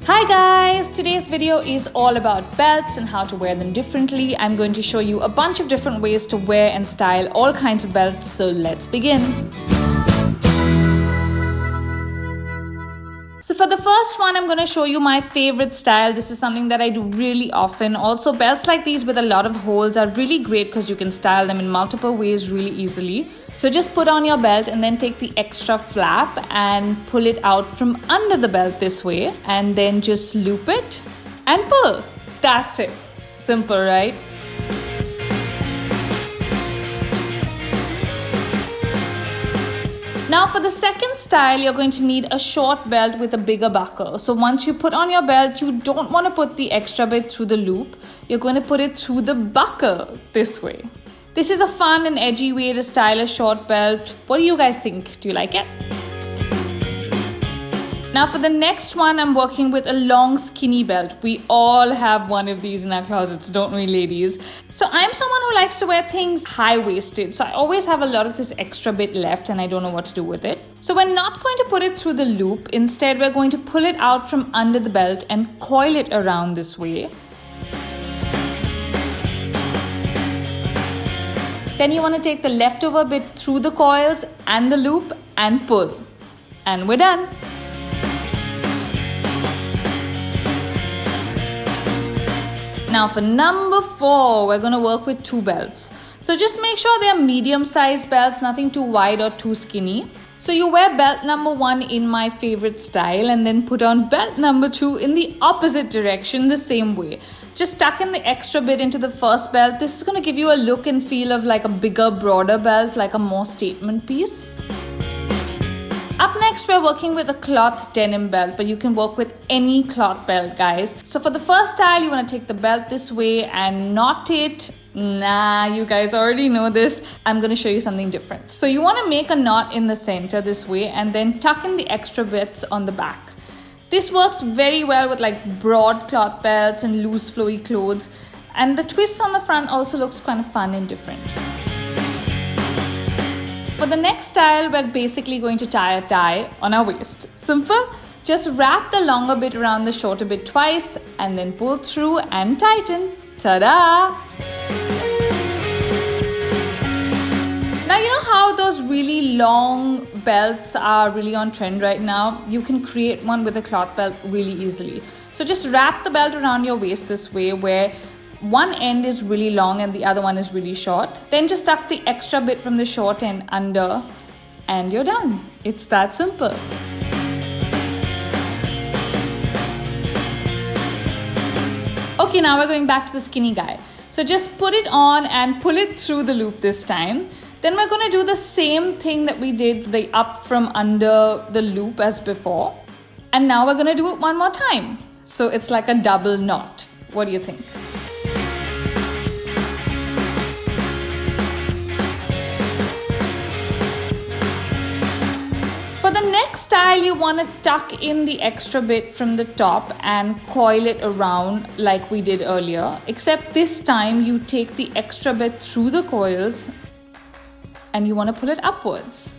Hi guys! Today's video is all about belts and how to wear them differently. I'm going to show you a bunch of different ways to wear and style all kinds of belts, so let's begin. So for the first one, I'm going to show you my favorite style. This is something that I do really often. Also, belts like these with a lot of holes are really great because you can style them in multiple ways really easily. So just put on your belt and then take the extra flap and pull it out from under the belt this way, and then just loop it and pull. That's it. Simple, right? Now for the second style, you're going to need a short belt with a bigger buckle. So once you put on your belt, you don't want to put the extra bit through the loop. You're going to put it through the buckle this way. This is a fun and edgy way to style a short belt. What do you guys think? Do you like it? Now for the next one, I'm working with a long skinny belt. We all have one of these in our closets, don't we, ladies? So I'm someone who likes to wear things high-waisted. So I always have a lot of this extra bit left and I don't know what to do with it. So we're not going to put it through the loop. Instead, we're going to pull it out from under the belt and coil it around this way. Then you want to take the leftover bit through the coils and the loop and pull. And we're done. Now for number 4, we're going to work with 2 belts. So just make sure they're medium-sized belts, nothing too wide or too skinny. So you wear belt number 1 in my favorite style and then put on belt number 2 in the opposite direction the same way. Just tuck in the extra bit into the first belt. This is going to give you a look and feel of like a bigger, broader belt, like a more statement piece. Up next, we're working with a cloth denim belt, but you can work with any cloth belt, guys. So for the first style, you want to take the belt this way and knot it. Nah, you guys already know this. I'm going to show you something different. So you want to make a knot in the center this way and then tuck in the extra bits on the back. This works very well with like broad cloth belts and loose flowy clothes. And the twist on the front also looks kind of fun and different. For the next style, we're basically going to tie a tie on our waist. Simple. Just wrap the longer bit around the shorter bit twice and then pull through and tighten. Ta-da! Now, you know how those really long belts are really on trend right now? You can create one with a cloth belt really easily. So just wrap the belt around your waist this way, where one end is really long and the other one is really short. Then just tuck the extra bit from the short end under and you're done. It's that simple. Okay, now we're going back to the skinny guy. So just put it on and pull it through the loop this time. Then we're going to do the same thing that we did, the up from under the loop as before. And now we're going to do it one more time. So it's like a double knot. What do you think? For the next style, you want to tuck in the extra bit from the top and coil it around like we did earlier. Except this time, you take the extra bit through the coils and you want to pull it upwards.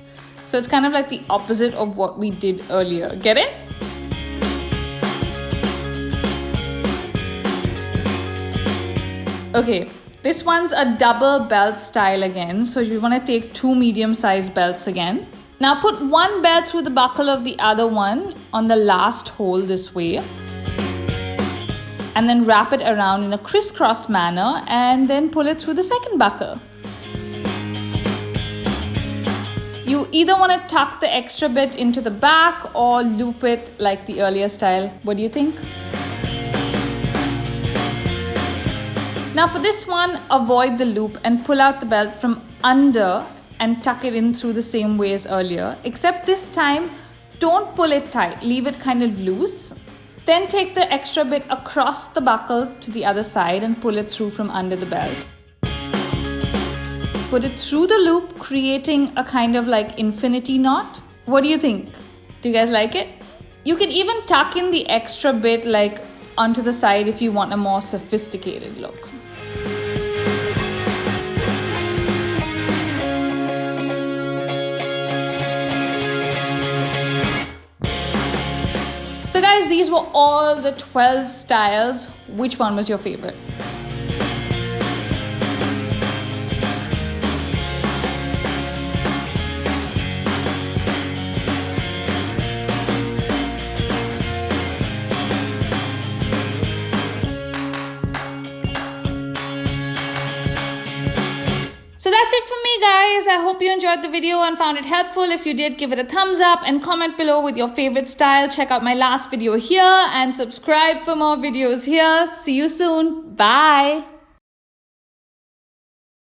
So it's kind of like the opposite of what we did earlier. Get it? Okay, this one's a double belt style again. So you want to take 2 medium-sized belts again. Now put one belt through the buckle of the other one on the last hole this way. And then wrap it around in a crisscross manner and then pull it through the second buckle. You either want to tuck the extra bit into the back or loop it like the earlier style. What do you think? Now for this one, avoid the loop and pull out the belt from under and tuck it in through the same way as earlier. Except this time, don't pull it tight. Leave it kind of loose. Then take the extra bit across the buckle to the other side and pull it through from under the belt. Put it through the loop, creating a kind of like infinity knot. What do you think? Do you guys like it? You can even tuck in the extra bit like onto the side if you want a more sophisticated look. So guys, guys, these were all the 12 styles. Which one was your favorite? So that's it from me, guys. I hope you enjoyed the video and found it helpful. If you did, give it a thumbs up and comment below with your favorite style. Check out my last video here and subscribe for more videos here. See you soon. Bye.